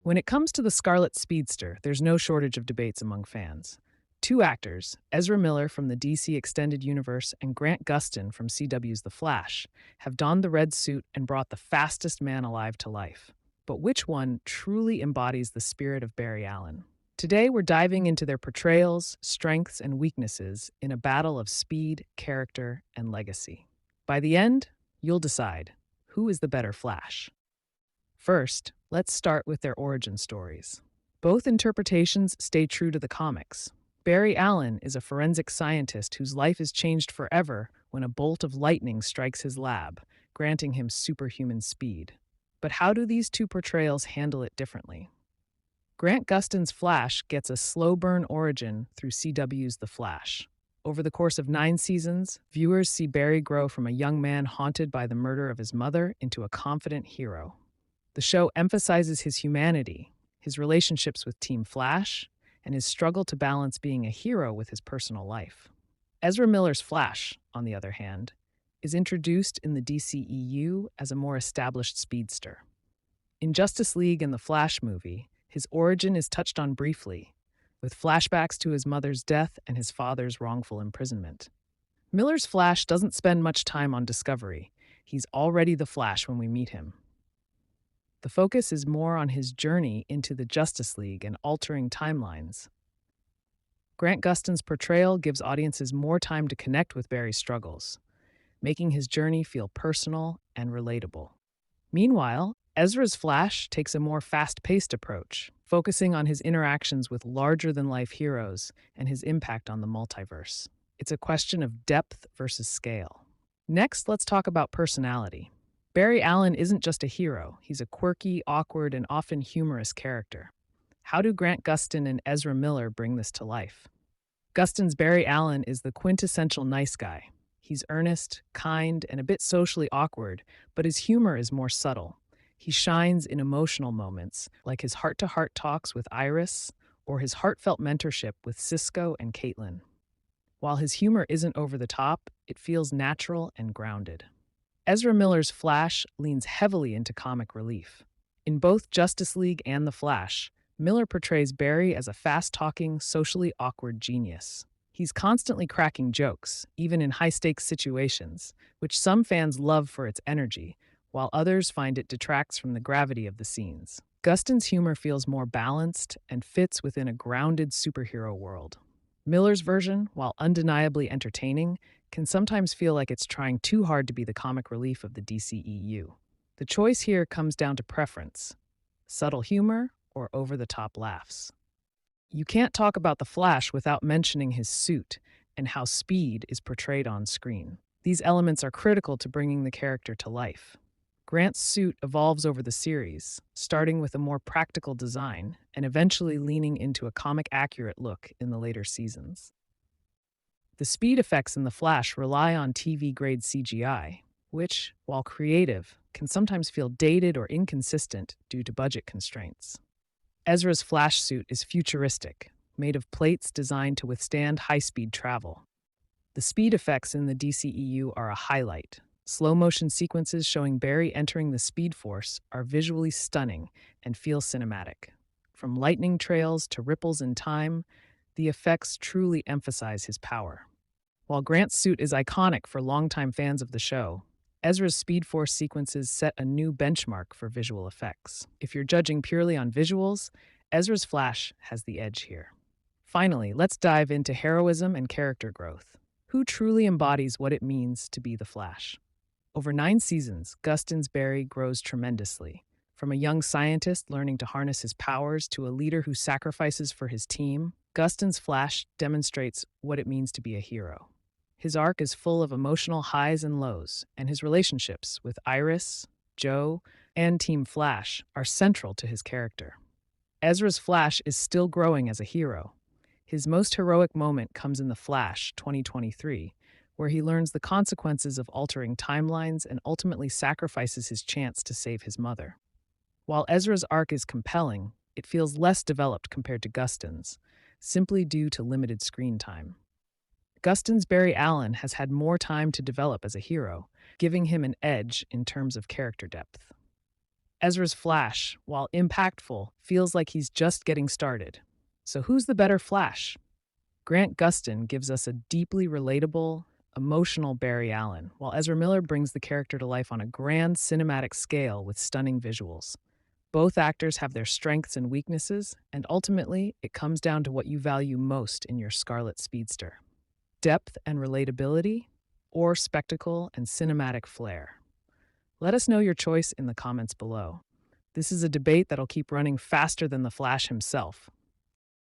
When it comes to the Scarlet Speedster, there's no shortage of debates among fans. Two actors, Ezra Miller from the DC Extended Universe and Grant Gustin from CW's The Flash, have donned the red suit and brought the fastest man alive to life. But which one truly embodies the spirit of Barry Allen? Today, we're diving into their portrayals, strengths, and weaknesses in a battle of speed, character, and legacy. By the end, you'll decide who is the better Flash. First, let's start with their origin stories. Both interpretations stay true to the comics. Barry Allen is a forensic scientist whose life is changed forever when a bolt of lightning strikes his lab, granting him superhuman speed. But how do these two portrayals handle it differently? Grant Gustin's Flash gets a slow burn origin through CW's The Flash. Over the course of 9 seasons, viewers see Barry grow from a young man haunted by the murder of his mother into a confident hero. The show emphasizes his humanity, his relationships with Team Flash, and his struggle to balance being a hero with his personal life. Ezra Miller's Flash, on the other hand, is introduced in the DCEU as a more established speedster. In Justice League and the Flash movie, his origin is touched on briefly, with flashbacks to his mother's death and his father's wrongful imprisonment. Miller's Flash doesn't spend much time on discovery. He's already the Flash when we meet him. The focus is more on his journey into the Justice League and altering timelines. Grant Gustin's portrayal gives audiences more time to connect with Barry's struggles, making his journey feel personal and relatable. Meanwhile, Ezra's Flash takes a more fast-paced approach, focusing on his interactions with larger-than-life heroes and his impact on the multiverse. It's a question of depth versus scale. Next, let's talk about personality. Barry Allen isn't just a hero, he's a quirky, awkward, and often humorous character. How do Grant Gustin and Ezra Miller bring this to life? Gustin's Barry Allen is the quintessential nice guy. He's earnest, kind, and a bit socially awkward, but his humor is more subtle. He shines in emotional moments, like his heart-to-heart talks with Iris or his heartfelt mentorship with Cisco and Caitlin. While his humor isn't over the top, it feels natural and grounded. Ezra Miller's Flash leans heavily into comic relief. In both Justice League and The Flash, Miller portrays Barry as a fast-talking, socially awkward genius. He's constantly cracking jokes, even in high-stakes situations, which some fans love for its energy, while others find it detracts from the gravity of the scenes. Gustin's humor feels more balanced and fits within a grounded superhero world. Miller's version, while undeniably entertaining, can sometimes feel like it's trying too hard to be the comic relief of the DCEU. The choice here comes down to preference: subtle humor or over-the-top laughs. You can't talk about the Flash without mentioning his suit and how speed is portrayed on screen. These elements are critical to bringing the character to life. Grant's suit evolves over the series, starting with a more practical design and eventually leaning into a comic-accurate look in the later seasons. The speed effects in The Flash rely on TV-grade CGI, which, while creative, can sometimes feel dated or inconsistent due to budget constraints. Ezra's Flash suit is futuristic, made of plates designed to withstand high-speed travel. The speed effects in the DCEU are a highlight. Slow-motion sequences showing Barry entering the Speed Force are visually stunning and feel cinematic. From lightning trails to ripples in time, the effects truly emphasize his power. While Grant's suit is iconic for longtime fans of the show, Ezra's Speed Force sequences set a new benchmark for visual effects. If you're judging purely on visuals, Ezra's Flash has the edge here. Finally, let's dive into heroism and character growth. Who truly embodies what it means to be the Flash? Over 9 seasons, Gustin's Barry grows tremendously. From a young scientist learning to harness his powers to a leader who sacrifices for his team, Gustin's Flash demonstrates what it means to be a hero. His arc is full of emotional highs and lows, and his relationships with Iris, Joe, and Team Flash are central to his character. Ezra's Flash is still growing as a hero. His most heroic moment comes in The Flash 2023, where he learns the consequences of altering timelines and ultimately sacrifices his chance to save his mother. While Ezra's arc is compelling, it feels less developed compared to Gustin's, simply due to limited screen time. Gustin's Barry Allen has had more time to develop as a hero, giving him an edge in terms of character depth. Ezra's Flash, while impactful, feels like he's just getting started. So who's the better Flash? Grant Gustin gives us a deeply relatable, emotional Barry Allen, while Ezra Miller brings the character to life on a grand cinematic scale with stunning visuals. Both actors have their strengths and weaknesses, and ultimately, it comes down to what you value most in your Scarlet Speedster: depth and relatability, or spectacle and cinematic flair. Let us know your choice in the comments below. This is a debate that'll keep running faster than the Flash himself.